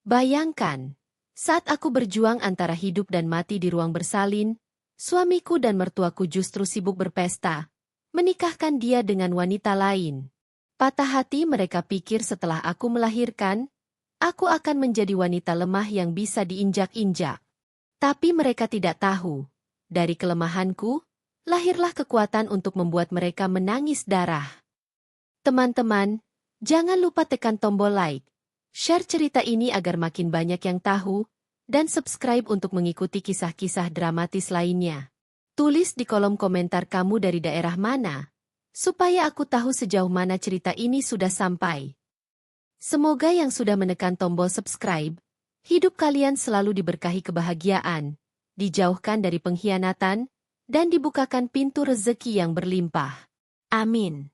Bayangkan, saat aku berjuang antara hidup dan mati di ruang bersalin, suamiku dan mertuaku justru sibuk berpesta, menikahkan dia dengan wanita lain. Patah hati mereka pikir setelah aku melahirkan, aku akan menjadi wanita lemah yang bisa diinjak-injak. Tapi mereka tidak tahu, dari kelemahanku, lahirlah kekuatan untuk membuat mereka menangis darah. Teman-teman, jangan lupa tekan tombol like, share cerita ini agar makin banyak yang tahu, dan subscribe untuk mengikuti kisah-kisah dramatis lainnya. Tulis di kolom komentar kamu dari daerah mana, supaya aku tahu sejauh mana cerita ini sudah sampai. Semoga yang sudah menekan tombol subscribe, hidup kalian selalu diberkahi kebahagiaan, dijauhkan dari pengkhianatan, dan dibukakan pintu rezeki yang berlimpah. Amin.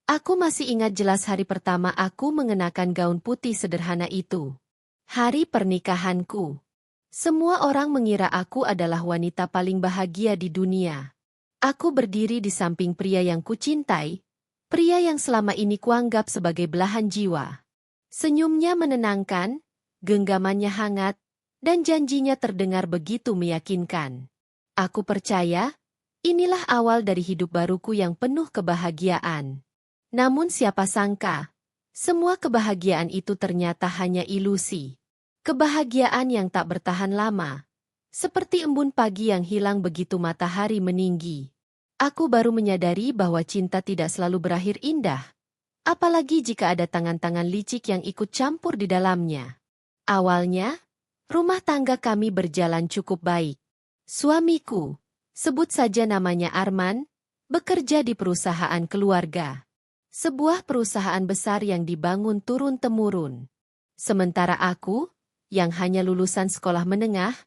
Aku masih ingat jelas hari pertama aku mengenakan gaun putih sederhana itu. Hari pernikahanku. Semua orang mengira aku adalah wanita paling bahagia di dunia. Aku berdiri di samping pria yang kucintai, pria yang selama ini kuanggap sebagai belahan jiwa. Senyumnya menenangkan, genggamannya hangat, dan janjinya terdengar begitu meyakinkan. Aku percaya, inilah awal dari hidup baruku yang penuh kebahagiaan. Namun siapa sangka, semua kebahagiaan itu ternyata hanya ilusi. Kebahagiaan yang tak bertahan lama, seperti embun pagi yang hilang begitu matahari meninggi. Aku baru menyadari bahwa cinta tidak selalu berakhir indah, apalagi jika ada tangan-tangan licik yang ikut campur di dalamnya. Awalnya, rumah tangga kami berjalan cukup baik. Suamiku, sebut saja namanya Arman, bekerja di perusahaan keluarga. Sebuah perusahaan besar yang dibangun turun-temurun. Sementara aku, yang hanya lulusan sekolah menengah,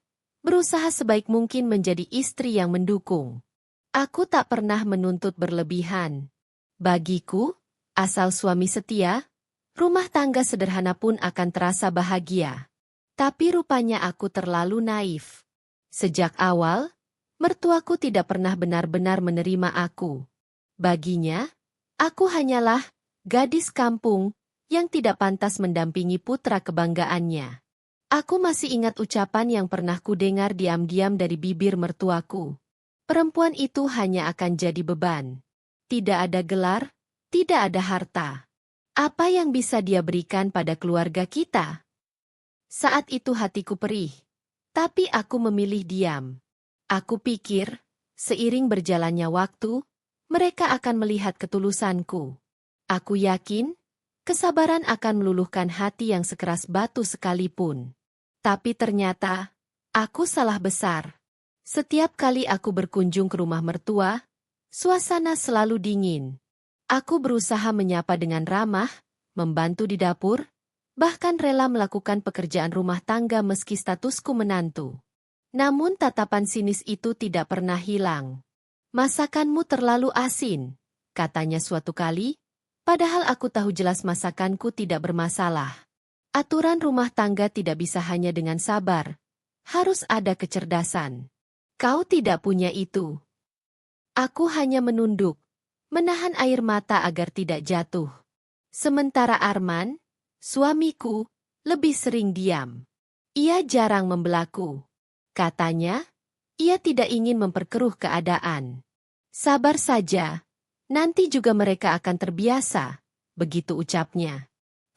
berusaha sebaik mungkin menjadi istri yang mendukung. Aku tak pernah menuntut berlebihan. Bagiku, asal suami setia, rumah tangga sederhana pun akan terasa bahagia. Tapi rupanya aku terlalu naif. Sejak awal, mertuaku tidak pernah benar-benar menerima aku. Baginya, aku hanyalah gadis kampung yang tidak pantas mendampingi putra kebanggaannya. Aku masih ingat ucapan yang pernah kudengar diam-diam dari bibir mertuaku. Perempuan itu hanya akan jadi beban. Tidak ada gelar, tidak ada harta. Apa yang bisa dia berikan pada keluarga kita? Saat itu hatiku perih, tapi aku memilih diam. Aku pikir, seiring berjalannya waktu, mereka akan melihat ketulusanku. Aku yakin, kesabaran akan meluluhkan hati yang sekeras batu sekalipun. Tapi ternyata, aku salah besar. Setiap kali aku berkunjung ke rumah mertua, suasana selalu dingin. Aku berusaha menyapa dengan ramah, membantu di dapur, bahkan rela melakukan pekerjaan rumah tangga meski statusku menantu. Namun tatapan sinis itu tidak pernah hilang. Masakanmu terlalu asin, katanya suatu kali, padahal aku tahu jelas masakanku tidak bermasalah. Aturan rumah tangga tidak bisa hanya dengan sabar, harus ada kecerdasan. Kau tidak punya itu. Aku hanya menunduk, menahan air mata agar tidak jatuh. Sementara Arman, suamiku, lebih sering diam. Ia jarang membelaku. Katanya, ia tidak ingin memperkeruh keadaan. Sabar saja, nanti juga mereka akan terbiasa, begitu ucapnya.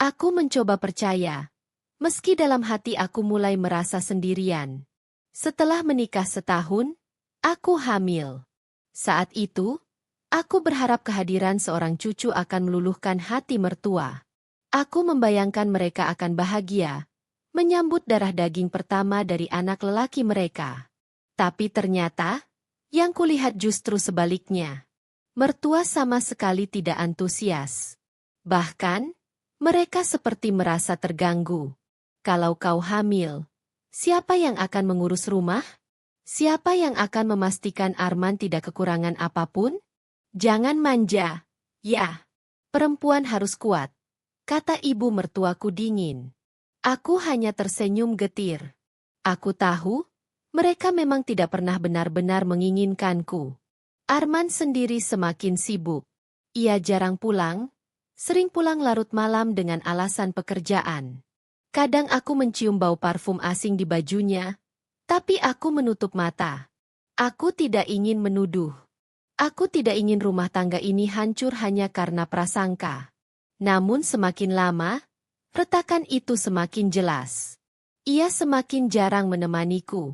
Aku mencoba percaya, meski dalam hati aku mulai merasa sendirian. Setelah menikah setahun, aku hamil. Saat itu, aku berharap kehadiran seorang cucu akan meluluhkan hati mertua. Aku membayangkan mereka akan bahagia, menyambut darah daging pertama dari anak lelaki mereka. Tapi ternyata, yang kulihat justru sebaliknya. Mertua sama sekali tidak antusias. Bahkan, mereka seperti merasa terganggu. Kalau kau hamil, siapa yang akan mengurus rumah? Siapa yang akan memastikan Arman tidak kekurangan apapun? Jangan manja. Ya, perempuan harus kuat, kata ibu mertuaku dingin. Aku hanya tersenyum getir. Aku tahu, mereka memang tidak pernah benar-benar menginginkanku. Arman sendiri semakin sibuk. Ia jarang pulang, sering pulang larut malam dengan alasan pekerjaan. Kadang aku mencium bau parfum asing di bajunya, tapi aku menutup mata. Aku tidak ingin menuduh. Aku tidak ingin rumah tangga ini hancur hanya karena prasangka. Namun semakin lama, retakan itu semakin jelas. Ia semakin jarang menemaniku.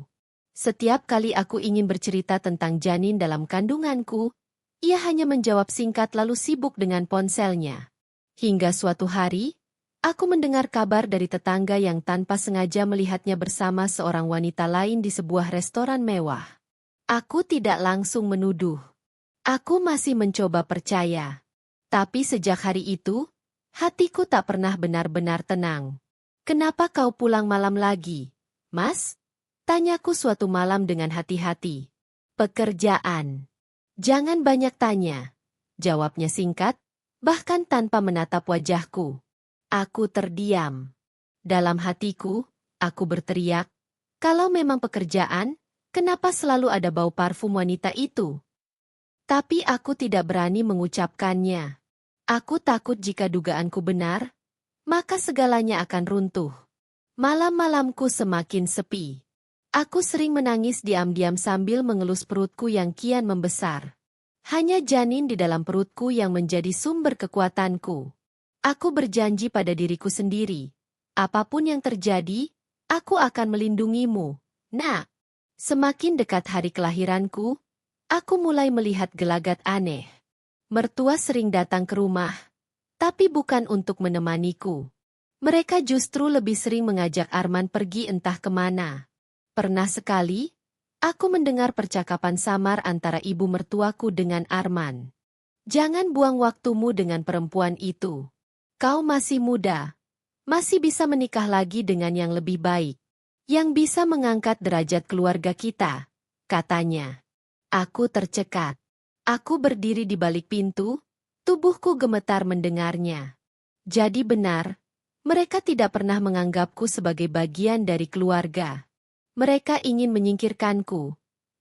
Setiap kali aku ingin bercerita tentang janin dalam kandunganku, ia hanya menjawab singkat lalu sibuk dengan ponselnya. Hingga suatu hari, aku mendengar kabar dari tetangga yang tanpa sengaja melihatnya bersama seorang wanita lain di sebuah restoran mewah. Aku tidak langsung menuduh. Aku masih mencoba percaya. Tapi sejak hari itu, hatiku tak pernah benar-benar tenang. "Kenapa kau pulang malam lagi, Mas?" Tanyaku suatu malam dengan hati-hati. "Pekerjaan." "Jangan banyak tanya," jawabnya singkat, bahkan tanpa menatap wajahku. Aku terdiam. Dalam hatiku, aku berteriak, "Kalau memang pekerjaan, kenapa selalu ada bau parfum wanita itu?" Tapi aku tidak berani mengucapkannya. Aku takut jika dugaanku benar, maka segalanya akan runtuh. Malam-malamku semakin sepi. Aku sering menangis diam-diam sambil mengelus perutku yang kian membesar. Hanya janin di dalam perutku yang menjadi sumber kekuatanku. Aku berjanji pada diriku sendiri, apapun yang terjadi, aku akan melindungimu, Nak. Semakin dekat hari kelahiranku, aku mulai melihat gelagat aneh. Mertua sering datang ke rumah, tapi bukan untuk menemaniku. Mereka justru lebih sering mengajak Arman pergi entah kemana. Pernah sekali, aku mendengar percakapan samar antara ibu mertuaku dengan Arman. "Jangan buang waktumu dengan perempuan itu. Kau masih muda, masih bisa menikah lagi dengan yang lebih baik, yang bisa mengangkat derajat keluarga kita," katanya. Aku tercekat. Aku berdiri di balik pintu, tubuhku gemetar mendengarnya. Jadi benar, mereka tidak pernah menganggapku sebagai bagian dari keluarga. Mereka ingin menyingkirkanku,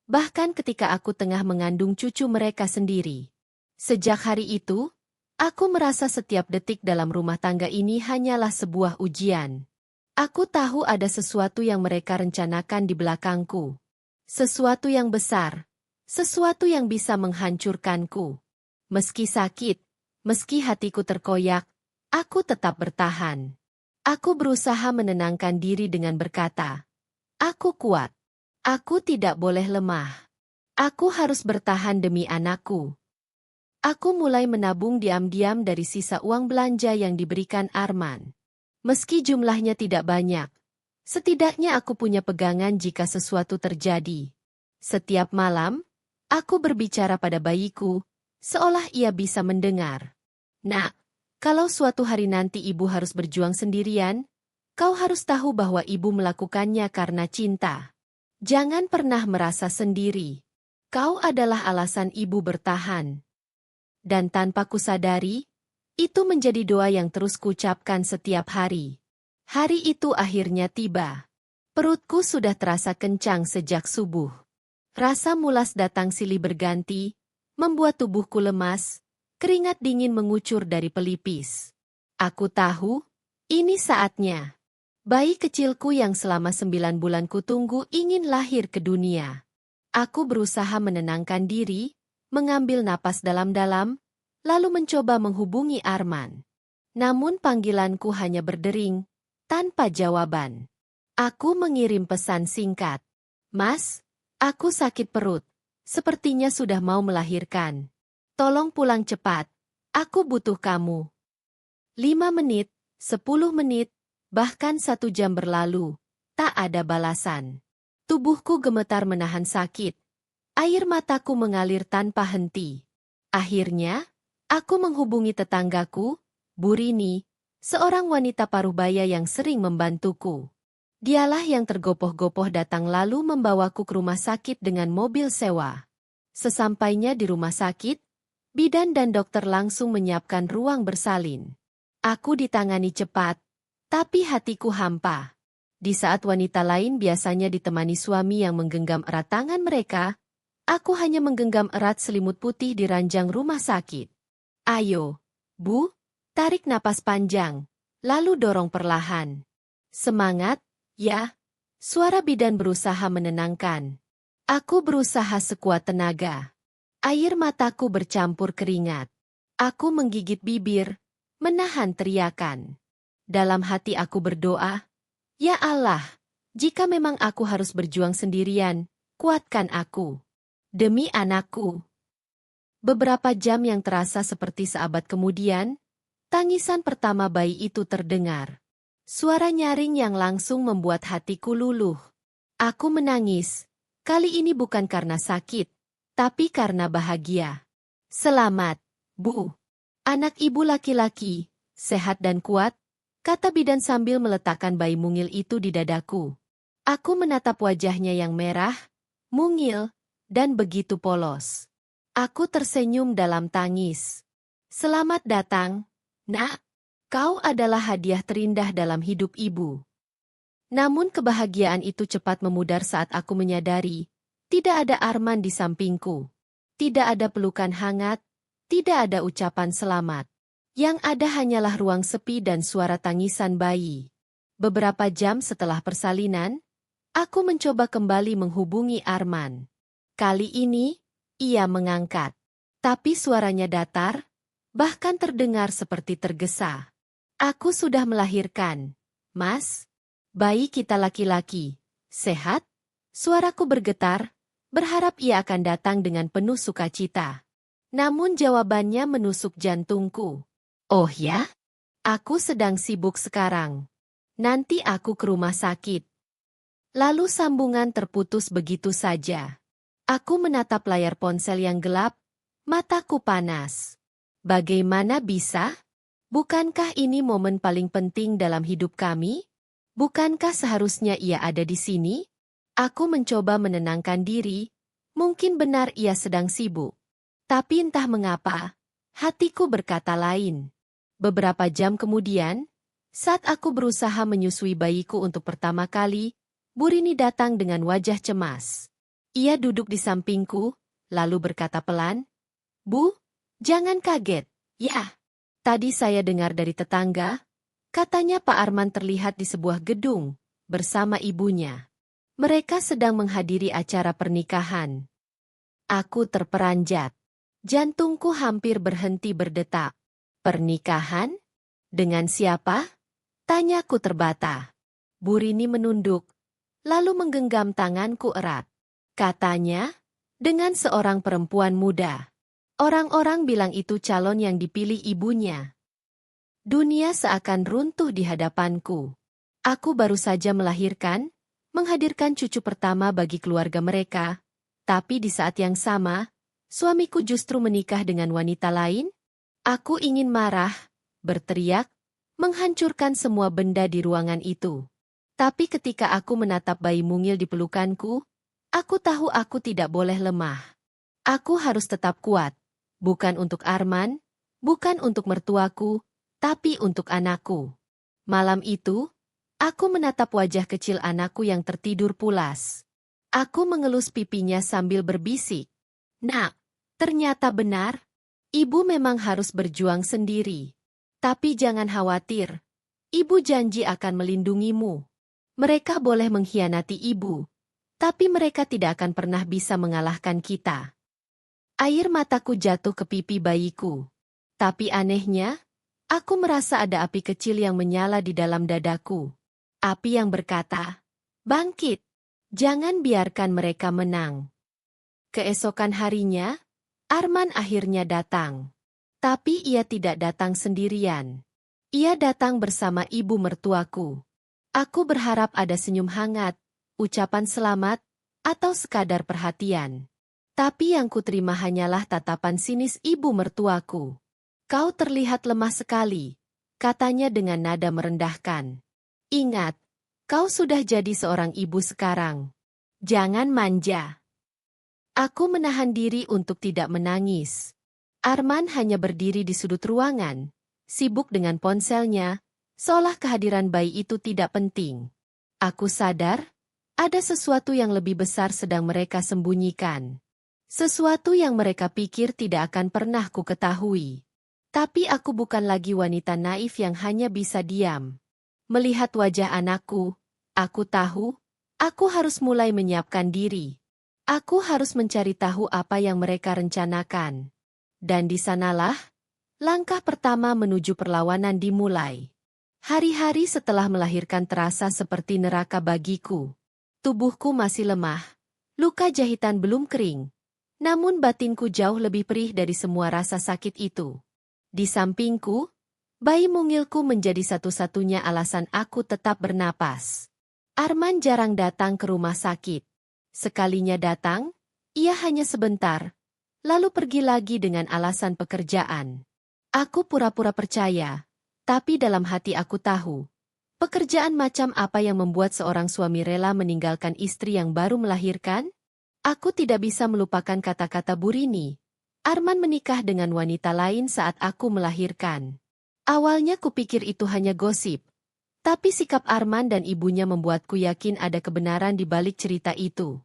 bahkan ketika aku tengah mengandung cucu mereka sendiri. Sejak hari itu, aku merasa setiap detik dalam rumah tangga ini hanyalah sebuah ujian. Aku tahu ada sesuatu yang mereka rencanakan di belakangku. Sesuatu yang besar, sesuatu yang bisa menghancurkanku. Meski sakit, meski hatiku terkoyak, aku tetap bertahan. Aku berusaha menenangkan diri dengan berkata, "Aku kuat. Aku tidak boleh lemah. Aku harus bertahan demi anakku." Aku mulai menabung diam-diam dari sisa uang belanja yang diberikan Arman. Meski jumlahnya tidak banyak, setidaknya aku punya pegangan jika sesuatu terjadi. Setiap malam, aku berbicara pada bayiku, seolah ia bisa mendengar. "Nak, kalau suatu hari nanti ibu harus berjuang sendirian, kau harus tahu bahwa ibu melakukannya karena cinta. Jangan pernah merasa sendiri. Kau adalah alasan ibu bertahan." Dan tanpa kusadari, itu menjadi doa yang terus kucapkan setiap hari. Hari itu akhirnya tiba. Perutku sudah terasa kencang sejak subuh. Rasa mulas datang silih berganti, membuat tubuhku lemas, keringat dingin mengucur dari pelipis. Aku tahu, ini saatnya. Bayi kecilku yang selama 9 bulan kutunggu ingin lahir ke dunia. Aku berusaha menenangkan diri, mengambil napas dalam-dalam, lalu mencoba menghubungi Arman. Namun panggilanku hanya berdering, tanpa jawaban. Aku mengirim pesan singkat. "Mas, aku sakit perut. Sepertinya sudah mau melahirkan. Tolong pulang cepat. Aku butuh kamu." 5 menit, 10 menit, bahkan 1 jam berlalu, tak ada balasan. Tubuhku gemetar menahan sakit. Air mataku mengalir tanpa henti. Akhirnya, aku menghubungi tetanggaku, Bu Rini, seorang wanita paruhbaya yang sering membantuku. Dialah yang tergopoh-gopoh datang lalu membawaku ke rumah sakit dengan mobil sewa. Sesampainya di rumah sakit, bidan dan dokter langsung menyiapkan ruang bersalin. Aku ditangani cepat, tapi hatiku hampa. Di saat wanita lain biasanya ditemani suami yang menggenggam erat tangan mereka, aku hanya menggenggam erat selimut putih di ranjang rumah sakit. "Ayo, Bu, tarik napas panjang, lalu dorong perlahan." Semangat, ya. Suara bidan berusaha menenangkan. Aku berusaha sekuat tenaga. Air mataku bercampur keringat. Aku menggigit bibir, menahan teriakan. Dalam hati aku berdoa, "Ya Allah, jika memang aku harus berjuang sendirian, kuatkan aku. Demi anakku." Beberapa jam yang terasa seperti seabad kemudian, tangisan pertama bayi itu terdengar. Suara nyaring yang langsung membuat hatiku luluh. Aku menangis. Kali ini bukan karena sakit, tapi karena bahagia. "Selamat, Bu. Anak ibu laki-laki, sehat dan kuat," kata bidan sambil meletakkan bayi mungil itu di dadaku. Aku menatap wajahnya yang merah, mungil, dan begitu polos. Aku tersenyum dalam tangis. "Selamat datang, Nak. Kau adalah hadiah terindah dalam hidup ibu." Namun kebahagiaan itu cepat memudar saat aku menyadari, tidak ada Arman di sampingku. Tidak ada pelukan hangat, tidak ada ucapan selamat. Yang ada hanyalah ruang sepi dan suara tangisan bayi. Beberapa jam setelah persalinan, aku mencoba kembali menghubungi Arman. Kali ini, ia mengangkat. Tapi suaranya datar, bahkan terdengar seperti tergesa. "Aku sudah melahirkan, Mas. Bayi kita laki-laki. Sehat?" Suaraku bergetar, berharap ia akan datang dengan penuh sukacita. Namun jawabannya menusuk jantungku. "Oh ya? Aku sedang sibuk sekarang. Nanti aku ke rumah sakit." Lalu sambungan terputus begitu saja. Aku menatap layar ponsel yang gelap, mataku panas. Bagaimana bisa? Bukankah ini momen paling penting dalam hidup kami? Bukankah seharusnya ia ada di sini? Aku mencoba menenangkan diri, mungkin benar ia sedang sibuk. Tapi entah mengapa, hatiku berkata lain. Beberapa jam kemudian, saat aku berusaha menyusui bayiku untuk pertama kali, Bu Rini datang dengan wajah cemas. Ia duduk di sampingku, lalu berkata pelan, "Bu, jangan kaget, ya. Tadi saya dengar dari tetangga, katanya Pak Arman terlihat di sebuah gedung, bersama ibunya. Mereka sedang menghadiri acara pernikahan." Aku terperanjat. Jantungku hampir berhenti berdetak. "Pernikahan? Dengan siapa?" Tanyaku terbata. Bu Rini menunduk, lalu menggenggam tanganku erat. Katanya, dengan seorang perempuan muda. Orang-orang bilang itu calon yang dipilih ibunya. Dunia seakan runtuh di hadapanku. Aku baru saja melahirkan, menghadirkan cucu pertama bagi keluarga mereka, tapi di saat yang sama, suamiku justru menikah dengan wanita lain. Aku ingin marah, berteriak, menghancurkan semua benda di ruangan itu. Tapi ketika aku menatap bayi mungil di pelukanku, aku tahu aku tidak boleh lemah. Aku harus tetap kuat, bukan untuk Arman, bukan untuk mertuaku, tapi untuk anakku. Malam itu, aku menatap wajah kecil anakku yang tertidur pulas. Aku mengelus pipinya sambil berbisik, "Nak, ternyata benar. Ibu memang harus berjuang sendiri. Tapi jangan khawatir, ibu janji akan melindungimu. Mereka boleh mengkhianati ibu, tapi mereka tidak akan pernah bisa mengalahkan kita." Air mataku jatuh ke pipi bayiku. Tapi anehnya, aku merasa ada api kecil yang menyala di dalam dadaku. Api yang berkata, "Bangkit, jangan biarkan mereka menang." Keesokan harinya, Arman akhirnya datang. Tapi ia tidak datang sendirian. Ia datang bersama ibu mertuaku. Aku berharap ada senyum hangat, ucapan selamat, atau sekadar perhatian. Tapi yang kuterima hanyalah tatapan sinis ibu mertuaku. "Kau terlihat lemah sekali," katanya dengan nada merendahkan. "Ingat, kau sudah jadi seorang ibu sekarang. Jangan manja." Aku menahan diri untuk tidak menangis. Arman hanya berdiri di sudut ruangan, sibuk dengan ponselnya, seolah kehadiran bayi itu tidak penting. Aku sadar, ada sesuatu yang lebih besar sedang mereka sembunyikan. Sesuatu yang mereka pikir tidak akan pernah ku ketahui. Tapi aku bukan lagi wanita naif yang hanya bisa diam. Melihat wajah anakku, aku tahu, aku harus mulai menyiapkan diri. Aku harus mencari tahu apa yang mereka rencanakan. Dan di sanalah, langkah pertama menuju perlawanan dimulai. Hari-hari setelah melahirkan terasa seperti neraka bagiku. Tubuhku masih lemah, luka jahitan belum kering. Namun batinku jauh lebih perih dari semua rasa sakit itu. Di sampingku, bayi mungilku menjadi satu-satunya alasan aku tetap bernapas. Arman jarang datang ke rumah sakit. Sekalinya datang, ia hanya sebentar, lalu pergi lagi dengan alasan pekerjaan. Aku pura-pura percaya, tapi dalam hati aku tahu, pekerjaan macam apa yang membuat seorang suami rela meninggalkan istri yang baru melahirkan? Aku tidak bisa melupakan kata-kata Bu Rini. Arman menikah dengan wanita lain saat aku melahirkan. Awalnya kupikir itu hanya gosip, tapi sikap Arman dan ibunya membuatku yakin ada kebenaran di balik cerita itu.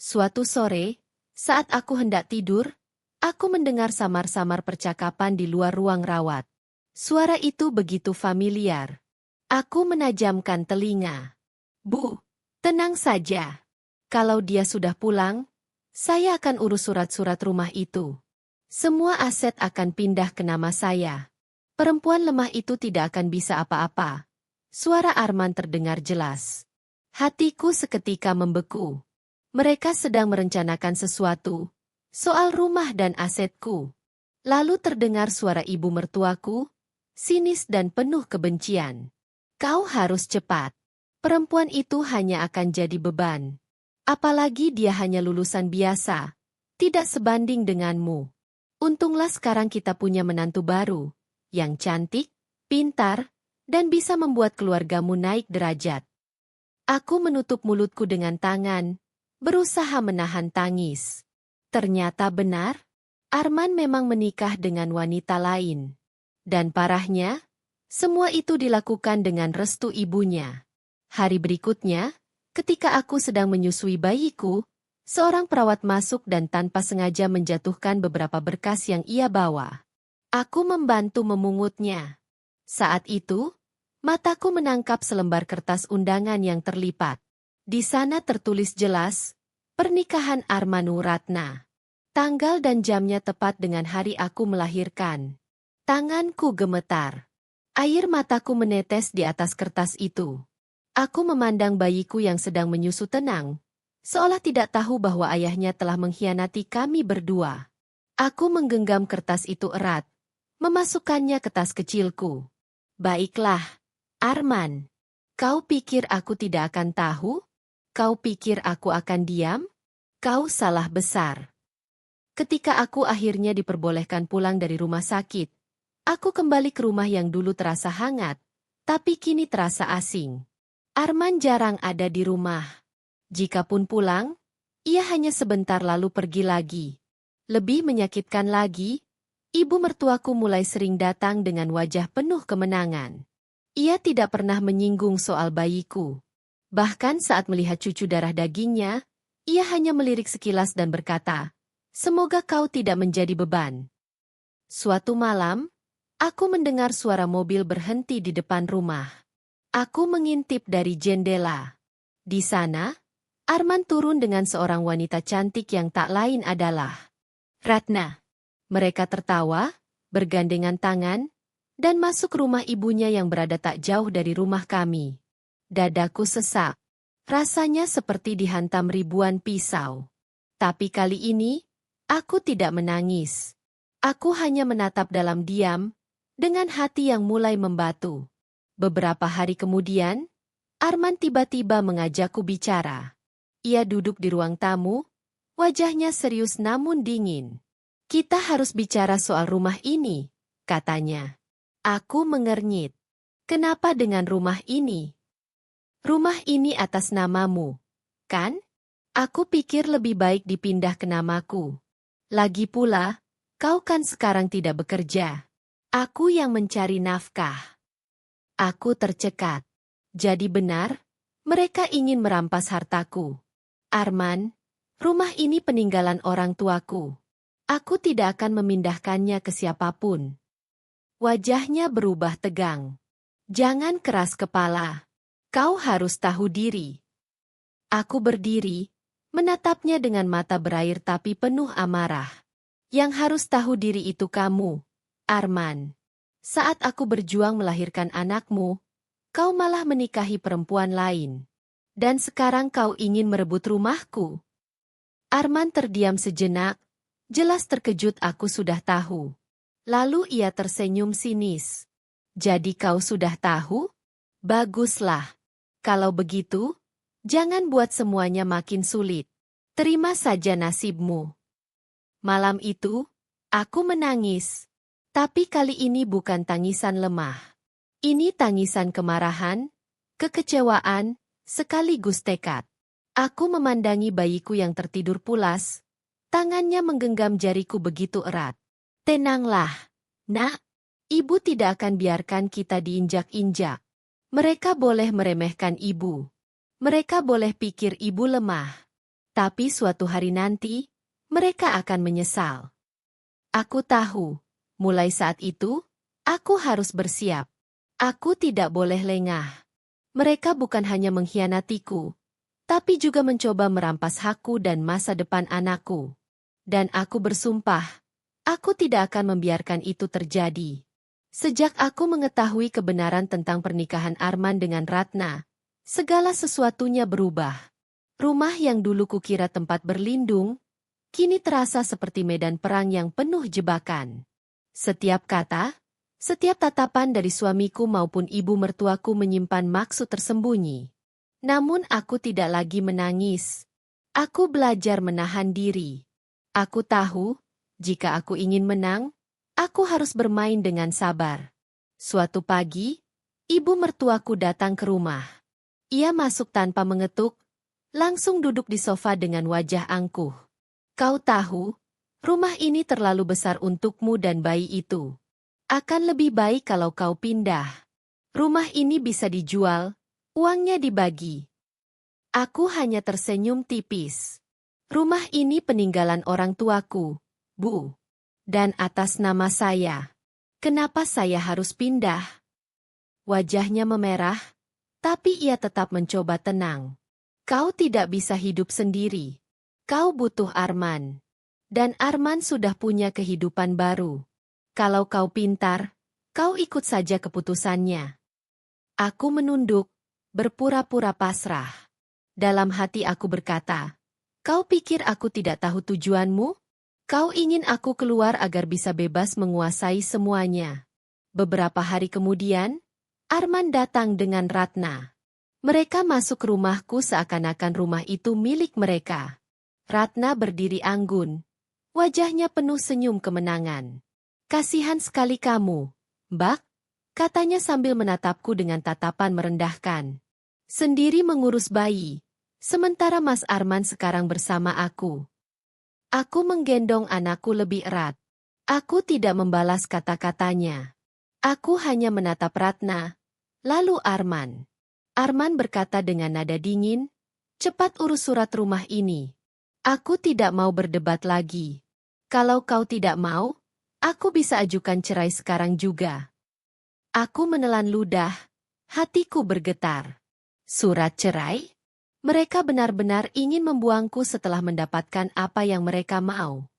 Suatu sore, saat aku hendak tidur, aku mendengar samar-samar percakapan di luar ruang rawat. Suara itu begitu familiar. Aku menajamkan telinga. Bu, tenang saja. Kalau dia sudah pulang, saya akan urus surat-surat rumah itu. Semua aset akan pindah ke nama saya. Perempuan lemah itu tidak akan bisa apa-apa. Suara Arman terdengar jelas. Hatiku seketika membeku. Mereka sedang merencanakan sesuatu, soal rumah dan asetku. Lalu terdengar suara ibu mertuaku, sinis dan penuh kebencian. Kau harus cepat. Perempuan itu hanya akan jadi beban. Apalagi dia hanya lulusan biasa, tidak sebanding denganmu. Untunglah sekarang kita punya menantu baru, yang cantik, pintar, dan bisa membuat keluargamu naik derajat. Aku menutup mulutku dengan tangan, berusaha menahan tangis. Ternyata benar, Arman memang menikah dengan wanita lain. Dan parahnya, semua itu dilakukan dengan restu ibunya. Hari berikutnya, ketika aku sedang menyusui bayiku, seorang perawat masuk dan tanpa sengaja menjatuhkan beberapa berkas yang ia bawa. Aku membantu memungutnya. Saat itu, mataku menangkap selembar kertas undangan yang terlipat. Di sana tertulis jelas, pernikahan Armanu Ratna. Tanggal dan jamnya tepat dengan hari aku melahirkan. Tanganku gemetar. Air mataku menetes di atas kertas itu. Aku memandang bayiku yang sedang menyusu tenang, seolah tidak tahu bahwa ayahnya telah mengkhianati kami berdua. Aku menggenggam kertas itu erat, memasukkannya ke tas kecilku. Baiklah, Arman. Kau pikir aku tidak akan tahu? Kau pikir aku akan diam? Kau salah besar. Ketika aku akhirnya diperbolehkan pulang dari rumah sakit, aku kembali ke rumah yang dulu terasa hangat, tapi kini terasa asing. Arman jarang ada di rumah. Jikapun pulang, ia hanya sebentar lalu pergi lagi. Lebih menyakitkan lagi, ibu mertuaku mulai sering datang dengan wajah penuh kemenangan. Ia tidak pernah menyinggung soal bayiku. Bahkan saat melihat cucu darah dagingnya, ia hanya melirik sekilas dan berkata, "Semoga kau tidak menjadi beban." Suatu malam, aku mendengar suara mobil berhenti di depan rumah. Aku mengintip dari jendela. Di sana, Arman turun dengan seorang wanita cantik yang tak lain adalah Ratna. Mereka tertawa, bergandengan tangan, dan masuk rumah ibunya yang berada tak jauh dari rumah kami. Dadaku sesak. Rasanya seperti dihantam ribuan pisau. Tapi kali ini, aku tidak menangis. Aku hanya menatap dalam diam, dengan hati yang mulai membatu. Beberapa hari kemudian, Arman tiba-tiba mengajakku bicara. Ia duduk di ruang tamu, wajahnya serius namun dingin. "Kita harus bicara soal rumah ini," katanya. Aku mengernyit. "Kenapa dengan rumah ini?" "Rumah ini atas namamu, kan? Aku pikir lebih baik dipindah ke namaku. Lagi pula, kau kan sekarang tidak bekerja. Aku yang mencari nafkah." Aku tercekat. Jadi benar, mereka ingin merampas hartaku. Arman, rumah ini peninggalan orang tuaku. Aku tidak akan memindahkannya ke siapapun. Wajahnya berubah tegang. Jangan keras kepala. Kau harus tahu diri. Aku berdiri, menatapnya dengan mata berair tapi penuh amarah. Yang harus tahu diri itu kamu, Arman. Saat aku berjuang melahirkan anakmu, kau malah menikahi perempuan lain. Dan sekarang kau ingin merebut rumahku. Arman terdiam sejenak, jelas terkejut aku sudah tahu. Lalu ia tersenyum sinis. Jadi kau sudah tahu? Baguslah. Kalau begitu, jangan buat semuanya makin sulit. Terima saja nasibmu. Malam itu, aku menangis. Tapi kali ini bukan tangisan lemah. Ini tangisan kemarahan, kekecewaan, sekaligus tekad. Aku memandangi bayiku yang tertidur pulas. Tangannya menggenggam jariku begitu erat. Tenanglah, nak. Ibu tidak akan biarkan kita diinjak-injak. Mereka boleh meremehkan ibu. Mereka boleh pikir ibu lemah. Tapi suatu hari nanti, mereka akan menyesal. Aku tahu, mulai saat itu, aku harus bersiap. Aku tidak boleh lengah. Mereka bukan hanya mengkhianatiku, tapi juga mencoba merampas hakku dan masa depan anakku. Dan aku bersumpah, aku tidak akan membiarkan itu terjadi. Sejak aku mengetahui kebenaran tentang pernikahan Arman dengan Ratna, segala sesuatunya berubah. Rumah yang dulu kukira tempat berlindung, kini terasa seperti medan perang yang penuh jebakan. Setiap kata, setiap tatapan dari suamiku maupun ibu mertuaku menyimpan maksud tersembunyi. Namun aku tidak lagi menangis. Aku belajar menahan diri. Aku tahu, jika aku ingin menang, aku harus bermain dengan sabar. Suatu pagi, ibu mertuaku datang ke rumah. Ia masuk tanpa mengetuk, langsung duduk di sofa dengan wajah angkuh. Kau tahu, rumah ini terlalu besar untukmu dan bayi itu. Akan lebih baik kalau kau pindah. Rumah ini bisa dijual, uangnya dibagi. Aku hanya tersenyum tipis. Rumah ini peninggalan orang tuaku, Bu. Dan atas nama saya. Kenapa saya harus pindah? Wajahnya memerah, tapi ia tetap mencoba tenang. Kau tidak bisa hidup sendiri. Kau butuh Arman. Dan Arman sudah punya kehidupan baru. Kalau kau pintar, kau ikut saja keputusannya. Aku menunduk, berpura-pura pasrah. Dalam hati aku berkata, kau pikir aku tidak tahu tujuanmu? Kau ingin aku keluar agar bisa bebas menguasai semuanya. Beberapa hari kemudian, Arman datang dengan Ratna. Mereka masuk rumahku seakan-akan rumah itu milik mereka. Ratna berdiri anggun. Wajahnya penuh senyum kemenangan. Kasihan sekali kamu, Mbak, katanya sambil menatapku dengan tatapan merendahkan. Sendiri mengurus bayi, sementara Mas Arman sekarang bersama aku. Aku menggendong anakku lebih erat. Aku tidak membalas kata-katanya. Aku hanya menatap Ratna, lalu Arman. Arman berkata dengan nada dingin, cepat urus surat rumah ini. Aku tidak mau berdebat lagi. Kalau kau tidak mau, aku bisa ajukan cerai sekarang juga. Aku menelan ludah, hatiku bergetar. Surat cerai? Mereka benar-benar ingin membuangku setelah mendapatkan apa yang mereka mau.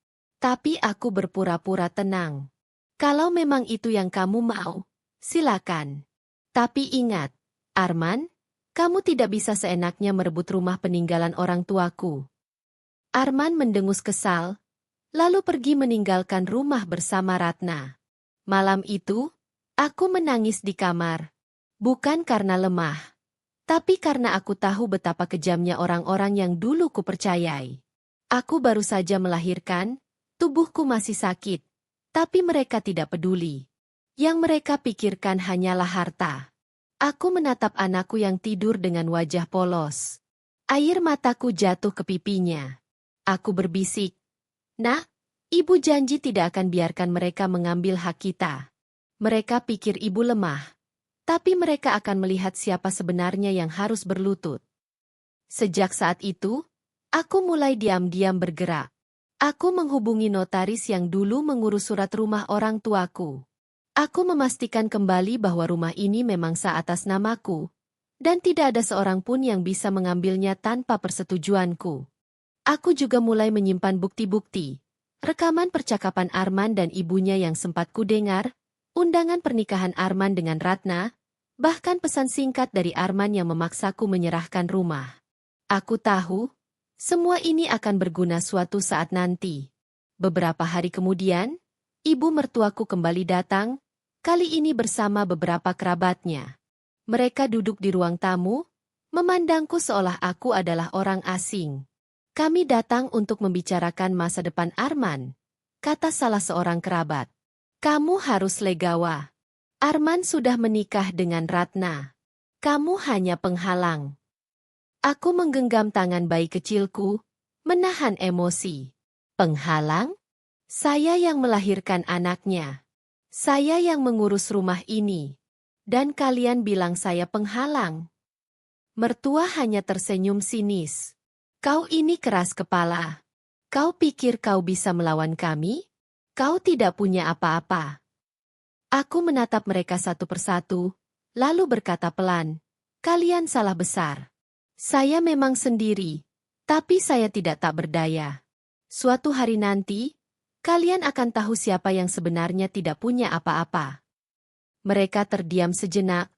Tapi aku berpura-pura tenang. Kalau memang itu yang kamu mau, silakan. Tapi ingat, Arman, kamu tidak bisa seenaknya merebut rumah peninggalan orang tuaku. Arman mendengus kesal, lalu pergi meninggalkan rumah bersama Ratna. Malam itu, aku menangis di kamar. Bukan karena lemah. Tapi karena aku tahu betapa kejamnya orang-orang yang dulu kupercayai. Aku baru saja melahirkan, tubuhku masih sakit, tapi mereka tidak peduli. Yang mereka pikirkan hanyalah harta. Aku menatap anakku yang tidur dengan wajah polos. Air mataku jatuh ke pipinya. Aku berbisik, Nak, ibu janji tidak akan biarkan mereka mengambil hak kita. Mereka pikir ibu lemah. Tapi mereka akan melihat siapa sebenarnya yang harus berlutut. Sejak saat itu, aku mulai diam-diam bergerak. Aku menghubungi notaris yang dulu mengurus surat rumah orang tuaku. Aku memastikan kembali bahwa rumah ini memang sah atas namaku, dan tidak ada seorang pun yang bisa mengambilnya tanpa persetujuanku. Aku juga mulai menyimpan bukti-bukti, rekaman percakapan Arman dan ibunya yang sempat kudengar, undangan pernikahan Arman dengan Ratna, bahkan pesan singkat dari Arman yang memaksaku menyerahkan rumah. Aku tahu, semua ini akan berguna suatu saat nanti. Beberapa hari kemudian, ibu mertuaku kembali datang, kali ini bersama beberapa kerabatnya. Mereka duduk di ruang tamu, memandangku seolah aku adalah orang asing. Kami datang untuk membicarakan masa depan Arman, kata salah seorang kerabat. Kamu harus legawa. Arman sudah menikah dengan Ratna. Kamu hanya penghalang. Aku menggenggam tangan bayi kecilku, menahan emosi. Penghalang? Saya yang melahirkan anaknya. Saya yang mengurus rumah ini. Dan kalian bilang saya penghalang. Mertua hanya tersenyum sinis. Kau ini keras kepala. Kau pikir kau bisa melawan kami? Kau tidak punya apa-apa. Aku menatap mereka satu persatu, lalu berkata pelan, kalian salah besar. Saya memang sendiri, tapi saya tidak tak berdaya. Suatu hari nanti, kalian akan tahu siapa yang sebenarnya tidak punya apa-apa. Mereka terdiam sejenak,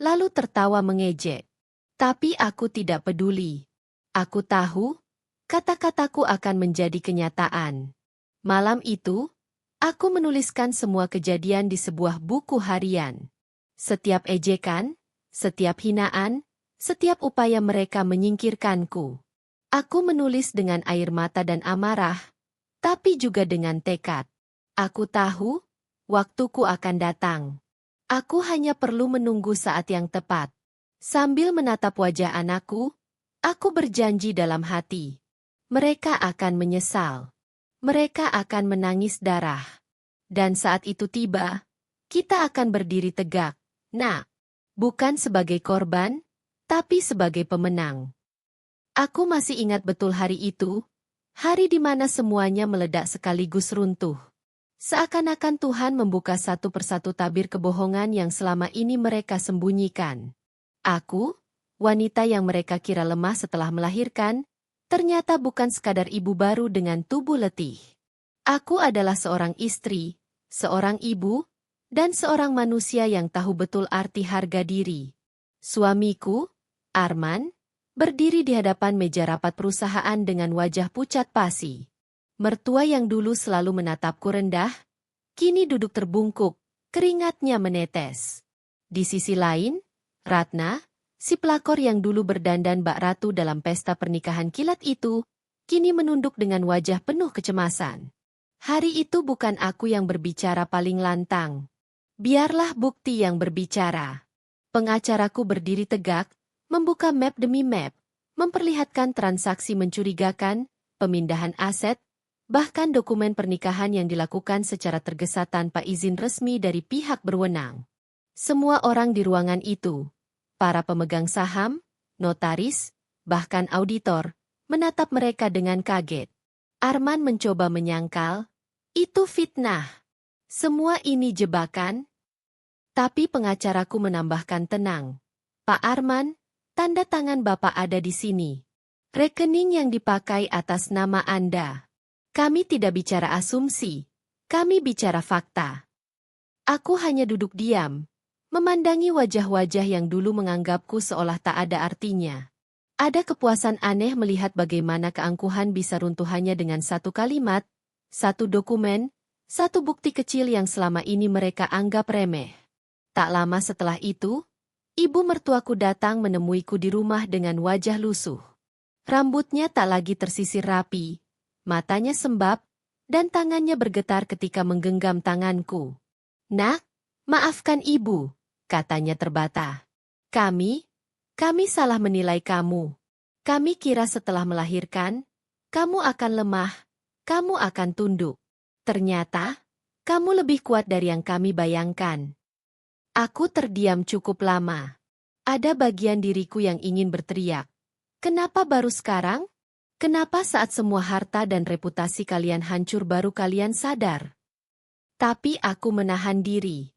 lalu tertawa mengejek. Tapi aku tidak peduli. Aku tahu, kata-kataku akan menjadi kenyataan. Malam itu, aku menuliskan semua kejadian di sebuah buku harian. Setiap ejekan, setiap hinaan, setiap upaya mereka menyingkirkanku. Aku menulis dengan air mata dan amarah, tapi juga dengan tekad. Aku tahu, waktuku akan datang. Aku hanya perlu menunggu saat yang tepat. Sambil menatap wajah anakku, aku berjanji dalam hati. Mereka akan menyesal. Mereka akan menangis darah. Dan saat itu tiba, kita akan berdiri tegak. Nah, bukan sebagai korban, tapi sebagai pemenang. Aku masih ingat betul hari itu, hari di mana semuanya meledak sekaligus runtuh. Seakan-akan Tuhan membuka satu persatu tabir kebohongan yang selama ini mereka sembunyikan. Aku, wanita yang mereka kira lemah setelah melahirkan, ternyata bukan sekadar ibu baru dengan tubuh letih. Aku adalah seorang istri, seorang ibu, dan seorang manusia yang tahu betul arti harga diri. Suamiku, Arman, berdiri di hadapan meja rapat perusahaan dengan wajah pucat pasi. Mertua yang dulu selalu menatapku rendah, kini duduk terbungkuk, keringatnya menetes. Di sisi lain, Ratna, si pelakor yang dulu berdandan bak ratu dalam pesta pernikahan kilat itu, kini menunduk dengan wajah penuh kecemasan. Hari itu bukan aku yang berbicara paling lantang. Biarlah bukti yang berbicara. Pengacaraku berdiri tegak, membuka map demi map, memperlihatkan transaksi mencurigakan, pemindahan aset, bahkan dokumen pernikahan yang dilakukan secara tergesa tanpa izin resmi dari pihak berwenang. Semua orang di ruangan itu, para pemegang saham, notaris, bahkan auditor, menatap mereka dengan kaget. Arman mencoba menyangkal, itu fitnah. Semua ini jebakan. Tapi pengacaraku menambahkan tenang. Pak Arman, tanda tangan Bapak ada di sini. Rekening yang dipakai atas nama Anda. Kami tidak bicara asumsi. Kami bicara fakta. Aku hanya duduk diam, memandangi wajah-wajah yang dulu menganggapku seolah tak ada artinya. Ada kepuasan aneh melihat bagaimana keangkuhan bisa runtuh hanya dengan satu kalimat, satu dokumen, satu bukti kecil yang selama ini mereka anggap remeh. Tak lama setelah itu, ibu mertuaku datang menemuiku di rumah dengan wajah lusuh. Rambutnya tak lagi tersisir rapi, matanya sembab, dan tangannya bergetar ketika menggenggam tanganku. Nak, maafkan ibu, katanya terbata. Kami salah menilai kamu. Kami kira setelah melahirkan, kamu akan lemah, kamu akan tunduk. Ternyata, kamu lebih kuat dari yang kami bayangkan. Aku terdiam cukup lama. Ada bagian diriku yang ingin berteriak. Kenapa baru sekarang? Kenapa saat semua harta dan reputasi kalian hancur baru kalian sadar? Tapi aku menahan diri.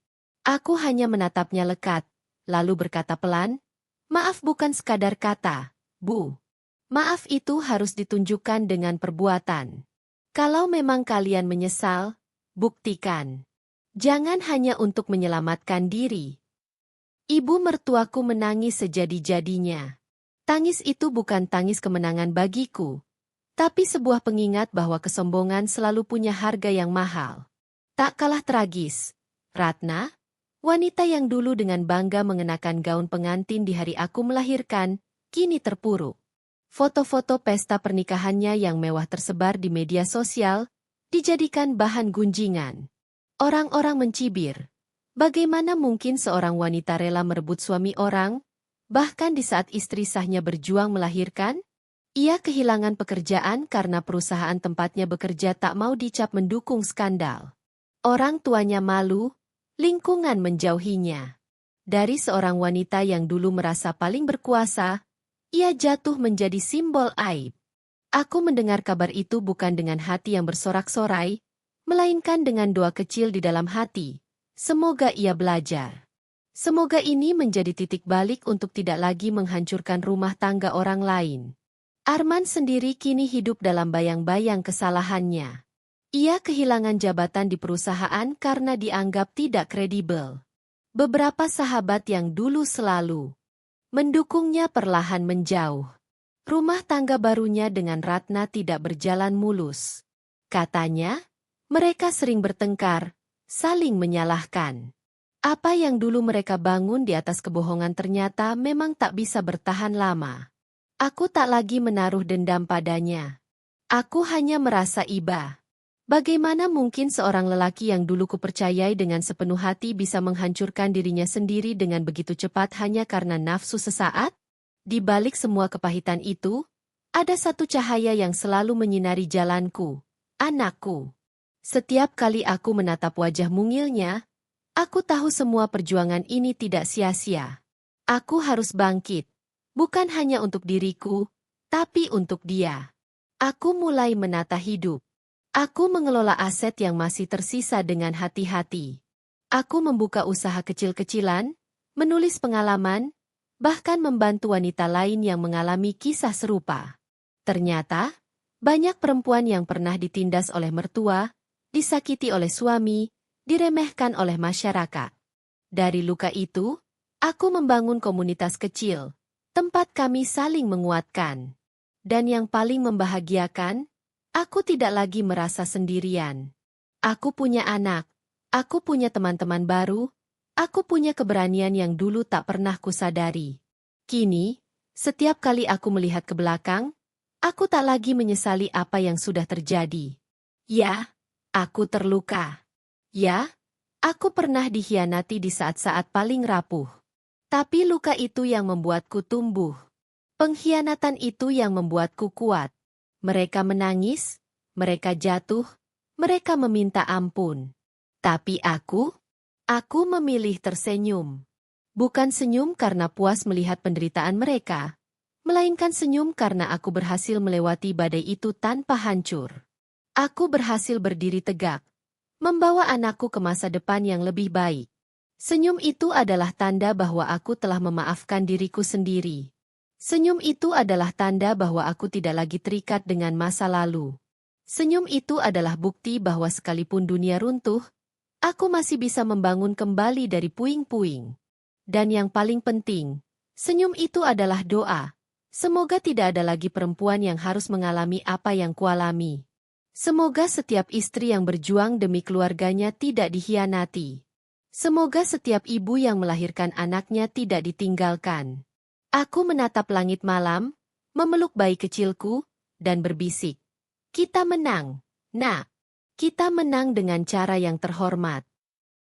Aku hanya menatapnya lekat, lalu berkata pelan, "Maaf bukan sekadar kata, Bu. Maaf itu harus ditunjukkan dengan perbuatan. Kalau memang kalian menyesal, buktikan. Jangan hanya untuk menyelamatkan diri." Ibu mertuaku menangis sejadi-jadinya. Tangis itu bukan tangis kemenangan bagiku, tapi sebuah pengingat bahwa kesombongan selalu punya harga yang mahal. Tak kalah tragis, Ratna, wanita yang dulu dengan bangga mengenakan gaun pengantin di hari aku melahirkan, kini terpuruk. Foto-foto pesta pernikahannya yang mewah tersebar di media sosial, dijadikan bahan gunjingan. Orang-orang mencibir. Bagaimana mungkin seorang wanita rela merebut suami orang, bahkan di saat istri sahnya berjuang melahirkan? Ia kehilangan pekerjaan karena perusahaan tempatnya bekerja tak mau dicap mendukung skandal. Orang tuanya malu, lingkungan menjauhinya. Dari seorang wanita yang dulu merasa paling berkuasa, ia jatuh menjadi simbol aib. Aku mendengar kabar itu bukan dengan hati yang bersorak-sorai, melainkan dengan doa kecil di dalam hati. Semoga ia belajar. Semoga ini menjadi titik balik untuk tidak lagi menghancurkan rumah tangga orang lain. Arman sendiri kini hidup dalam bayang-bayang kesalahannya. Ia kehilangan jabatan di perusahaan karena dianggap tidak kredibel. Beberapa sahabat yang dulu selalu mendukungnya perlahan menjauh. Rumah tangga barunya dengan Ratna tidak berjalan mulus. Katanya, mereka sering bertengkar, saling menyalahkan. Apa yang dulu mereka bangun di atas kebohongan ternyata memang tak bisa bertahan lama. Aku tak lagi menaruh dendam padanya. Aku hanya merasa iba. Bagaimana mungkin seorang lelaki yang dulu kupercayai dengan sepenuh hati bisa menghancurkan dirinya sendiri dengan begitu cepat hanya karena nafsu sesaat? Di balik semua kepahitan itu, ada satu cahaya yang selalu menyinari jalanku, anakku. Setiap kali aku menatap wajah mungilnya, aku tahu semua perjuangan ini tidak sia-sia. Aku harus bangkit, bukan hanya untuk diriku, tapi untuk dia. Aku mulai menata hidup. Aku mengelola aset yang masih tersisa dengan hati-hati. Aku membuka usaha kecil-kecilan, menulis pengalaman, bahkan membantu wanita lain yang mengalami kisah serupa. Ternyata, banyak perempuan yang pernah ditindas oleh mertua, disakiti oleh suami, diremehkan oleh masyarakat. Dari luka itu, aku membangun komunitas kecil, tempat kami saling menguatkan. Dan yang paling membahagiakan, aku tidak lagi merasa sendirian. Aku punya anak, aku punya teman-teman baru, aku punya keberanian yang dulu tak pernah kusadari. Kini, setiap kali aku melihat ke belakang, aku tak lagi menyesali apa yang sudah terjadi. Ya, aku terluka. Ya, aku pernah dikhianati di saat-saat paling rapuh. Tapi luka itu yang membuatku tumbuh. Pengkhianatan itu yang membuatku kuat. Mereka menangis, mereka jatuh, mereka meminta ampun. Tapi aku memilih tersenyum. Bukan senyum karena puas melihat penderitaan mereka, melainkan senyum karena aku berhasil melewati badai itu tanpa hancur. Aku berhasil berdiri tegak, membawa anakku ke masa depan yang lebih baik. Senyum itu adalah tanda bahwa aku telah memaafkan diriku sendiri. Senyum itu adalah tanda bahwa aku tidak lagi terikat dengan masa lalu. Senyum itu adalah bukti bahwa sekalipun dunia runtuh, aku masih bisa membangun kembali dari puing-puing. Dan yang paling penting, senyum itu adalah doa. Semoga tidak ada lagi perempuan yang harus mengalami apa yang kualami. Semoga setiap istri yang berjuang demi keluarganya tidak dikhianati. Semoga setiap ibu yang melahirkan anaknya tidak ditinggalkan. Aku menatap langit malam, memeluk bayi kecilku, dan berbisik. Kita menang, Nak. Kita menang dengan cara yang terhormat.